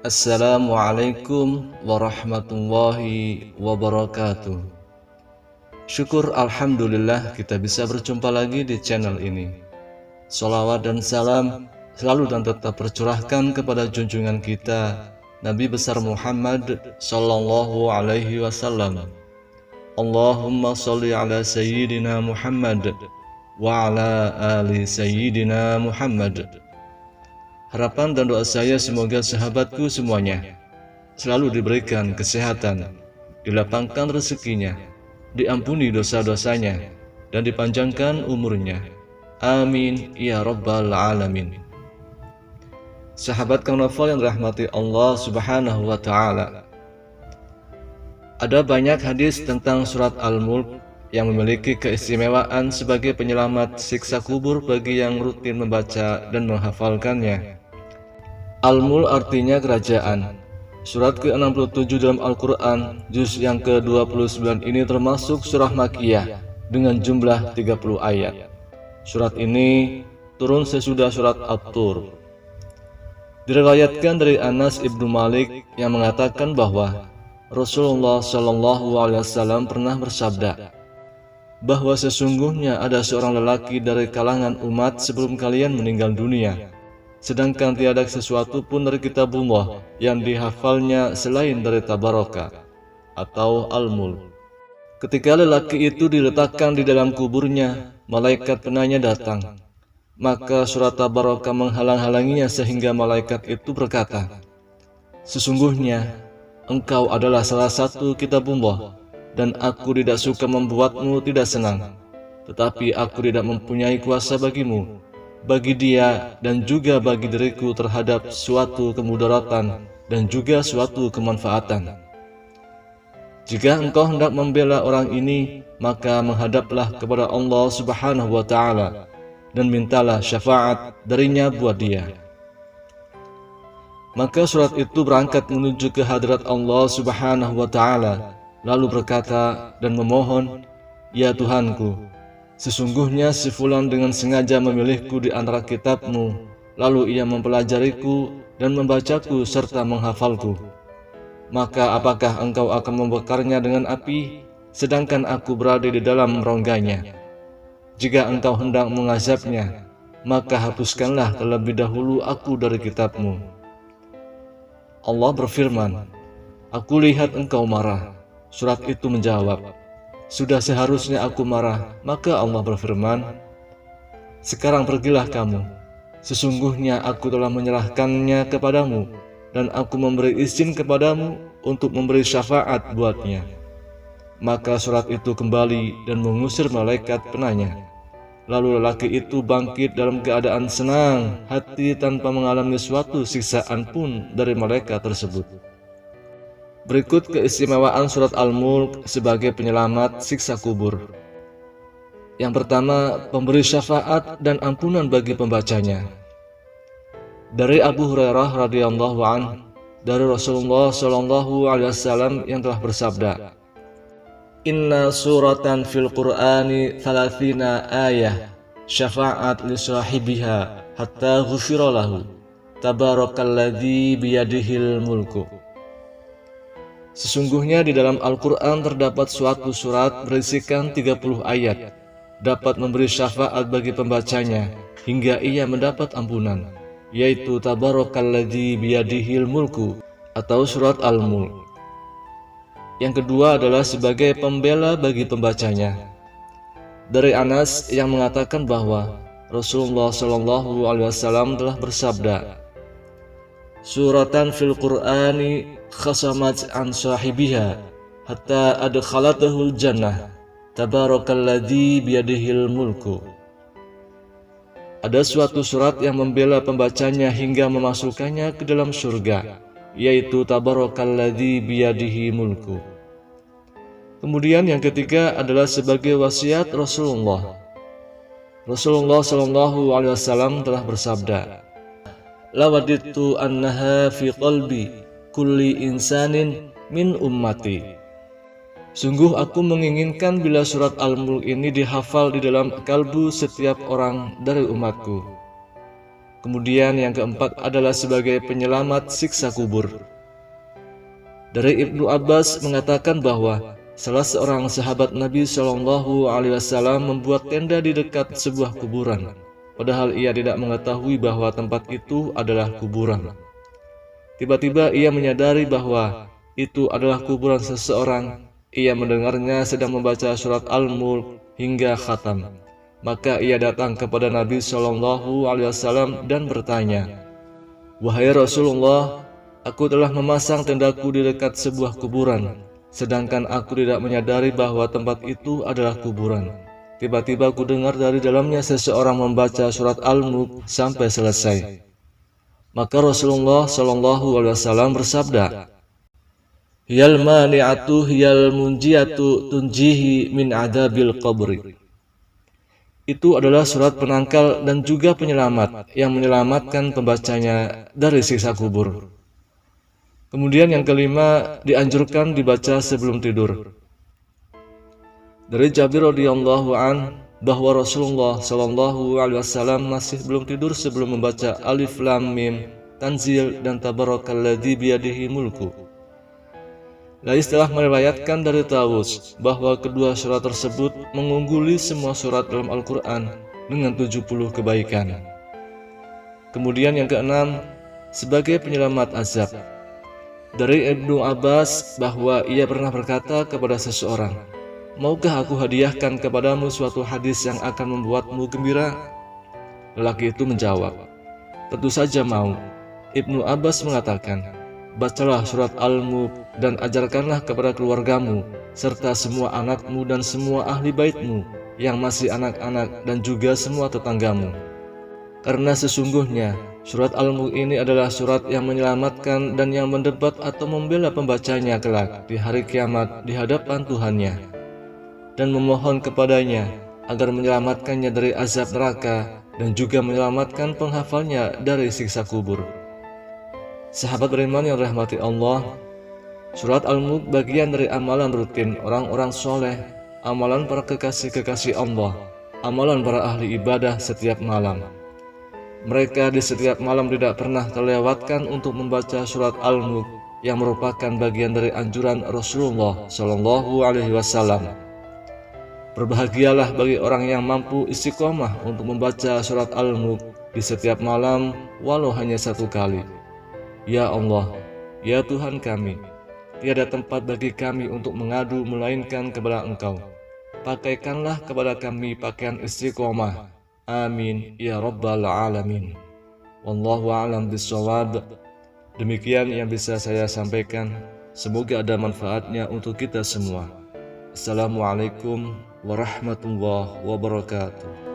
Assalamualaikum warahmatullahi wabarakatuh. Syukur alhamdulillah kita bisa berjumpa lagi di channel ini. Sholawat dan salam selalu dan tetap tercurahkan kepada junjungan kita Nabi besar Muhammad sallallahu alaihi wasallam. Allahumma sholli ala sayyidina Muhammad wa ala ali sayyidina Muhammad. Harapan dan doa saya semoga sahabatku semuanya selalu diberikan kesehatan, dilapangkan rezekinya, diampuni dosa-dosanya, dan dipanjangkan umurnya. Amin ya rabbal alamin. Sahabat Kang Novel yang dirahmati Allah subhanahu wa ta'ala, ada banyak hadis tentang surat Al-Mulk yang memiliki keistimewaan sebagai penyelamat siksa kubur bagi yang rutin membaca dan menghafalkannya. Al-Mulk artinya kerajaan. Surat ke-67 dalam Al-Quran, juz yang ke-29 ini termasuk surah Makkiyah dengan jumlah 30 ayat. Surat ini turun sesudah surat At-Tur. Diriwayatkan dari Anas ibnu Malik yang mengatakan bahwa Rasulullah Shallallahu Alaihi Wasallam pernah bersabda bahwa sesungguhnya ada seorang lelaki dari kalangan umat sebelum kalian meninggal dunia, sedangkan tiada sesuatu pun dari kitabullah yang dihafalnya selain dari Tabaraka atau Al-Mulk. Ketika lelaki itu diletakkan di dalam kuburnya, malaikat penanya datang. Maka surat Tabaraka menghalang-halanginya sehingga malaikat itu berkata, "Sesungguhnya engkau adalah salah satu kitabullah, dan aku tidak suka membuatmu tidak senang, tetapi aku tidak mempunyai kuasa bagimu, bagi dia dan juga bagi diriku terhadap suatu kemudaratan dan juga suatu kemanfaatan. Jika engkau hendak membela orang ini, maka menghadaplah kepada Allah subhanahu wa ta'ala dan mintalah syafaat darinya buat dia." Maka surat itu berangkat menuju ke hadrat Allah subhanahu wa ta'ala, lalu berkata dan memohon, "Ya Tuhanku, sesungguhnya si fulan dengan sengaja memilihku di antara kitabmu, lalu ia mempelajariku dan membacaku serta menghafalku. Maka apakah engkau akan membakarnya dengan api, sedangkan aku berada di dalam rongganya? Jika engkau hendak mengazabnya, maka hapuskanlah terlebih dahulu aku dari kitabmu." Allah berfirman, "Aku lihat engkau marah." Surat itu menjawab, "Sudah seharusnya aku marah." Maka Allah berfirman, "Sekarang pergilah kamu. Sesungguhnya aku telah menyerahkannya kepadamu, dan aku memberi izin kepadamu untuk memberi syafaat buatnya." Maka surat itu kembali dan mengusir malaikat penanya. Lalu lelaki itu bangkit dalam keadaan senang hati tanpa mengalami suatu siksaan pun dari malaikat tersebut. Berikut keistimewaan surat Al-Mulk sebagai penyelamat siksa kubur. Yang pertama, pemberi syafaat dan ampunan bagi pembacanya. Dari Abu Hurairah radhiyallahu anhu, dari Rasulullah Shallallahu Alaihi Wasallam yang telah bersabda, "Inna suratan fil Qur'ani 30 ayah syafa'at li sahibiha hatta ghufira lahu tabarakalladzi biyadihil mulku." Sesungguhnya di dalam Al-Quran terdapat suatu surat berisikan 30 ayat, dapat memberi syafaat bagi pembacanya hingga ia mendapat ampunan, yaitu tabarakalladzi biyadihil mulku atau surat Al-Mulk. Yang kedua adalah sebagai pembela bagi pembacanya. Dari Anas yang mengatakan bahwa Rasulullah Shallallahu Alaihi Wasallam telah bersabda, "Suratan fil Qur'ani khasamat an sahibiha hatta adkhalatahul jannah tabarakalladzi biyadihil mulku." Ada suatu surat yang membela pembacanya hingga memasukkannya ke dalam surga, yaitu tabarakalladzi biyadihi mulku. Kemudian yang ketiga adalah sebagai wasiat Rasulullah. Rasulullah Shallallahu Alaihi Wasallam telah bersabda, "Lawadittu annaha fi qalbi kulli insanin min ummati." Sungguh aku menginginkan bila surat Al-Mulk ini dihafal di dalam kalbu setiap orang dari umatku. Kemudian yang keempat adalah sebagai penyelamat siksa kubur. Dari Ibnu Abbas mengatakan bahwa salah seorang sahabat Nabi Shallallahu Alaihi Wasallam membuat tenda di dekat sebuah kuburan, padahal ia tidak mengetahui bahwa tempat itu adalah kuburan. Tiba-tiba ia menyadari bahwa itu adalah kuburan seseorang. Ia mendengarnya sedang membaca surat Al-Mulk hingga khatam. Maka ia datang kepada Nabi Shallallahu Alaihi Wasallam dan bertanya, "Wahai Rasulullah, aku telah memasang tendaku di dekat sebuah kuburan, sedangkan aku tidak menyadari bahwa tempat itu adalah kuburan. Tiba-tiba aku dengar dari dalamnya seseorang membaca surat Al-Mulk sampai selesai." Maka Rasulullah Shallallahu Alaihi Wasallam bersabda, "Hiyal mani'atu hiyal munjiatu tunjihi min adabil qabri." Itu adalah surat penangkal dan juga penyelamat yang menyelamatkan pembacanya dari siksa kubur. Kemudian yang kelima, dianjurkan dibaca sebelum tidur. Dari Jabir radhiyallahu an bahwa Rasulullah Shallallahu Alaihi Wasallam masih belum tidur sebelum membaca Alif Lam Mim, Tanzil dan Tabarakalladzi biyadihi mulku. Lais telah meriwayatkan dari Tawus bahwa kedua surat tersebut mengungguli semua surat dalam Al-Quran dengan 70 kebaikan. Kemudian yang keenam, sebagai penyelamat azab. Dari Ibnu Abbas bahwa ia pernah berkata kepada seseorang, "Maukah aku hadiahkan kepadamu suatu hadis yang akan membuatmu gembira?" Lelaki itu menjawab, "Tentu saja mau." Ibnu Abbas mengatakan, "Bacalah surat Al-Mulk dan ajarkanlah kepada keluargamu, serta semua anakmu dan semua ahli baitmu yang masih anak-anak dan juga semua tetanggamu. Karena sesungguhnya surat Al-Mulk ini adalah surat yang menyelamatkan dan yang mendebat atau membela pembacanya kelak di hari kiamat di hadapan Tuhannya, dan memohon kepadanya agar menyelamatkannya dari azab neraka dan juga menyelamatkan penghafalnya dari siksa kubur." Sahabat beriman yang rahmati Allah, surat Al-Mulk bagian dari amalan rutin orang-orang soleh, amalan para kekasih-kekasih Allah, amalan para ahli ibadah setiap malam. Mereka di setiap malam tidak pernah terlewatkan untuk membaca surat Al-Mulk yang merupakan bagian dari anjuran Rasulullah Shallallahu Alaihi Wasallam. Berbahagialah bagi orang yang mampu istiqomah untuk membaca surat Al-Mulk di setiap malam walau hanya satu kali. Ya Allah, ya Tuhan kami, tiada tempat bagi kami untuk mengadu melainkan kepada Engkau. Pakaikanlah kepada kami pakaian istiqomah. Amin ya Rabbal Alamin. Wallahu a'lam bishawab. Demikian yang bisa saya sampaikan. Semoga ada manfaatnya untuk kita semua. Assalamualaikum warahmatullahi wabarakatuh.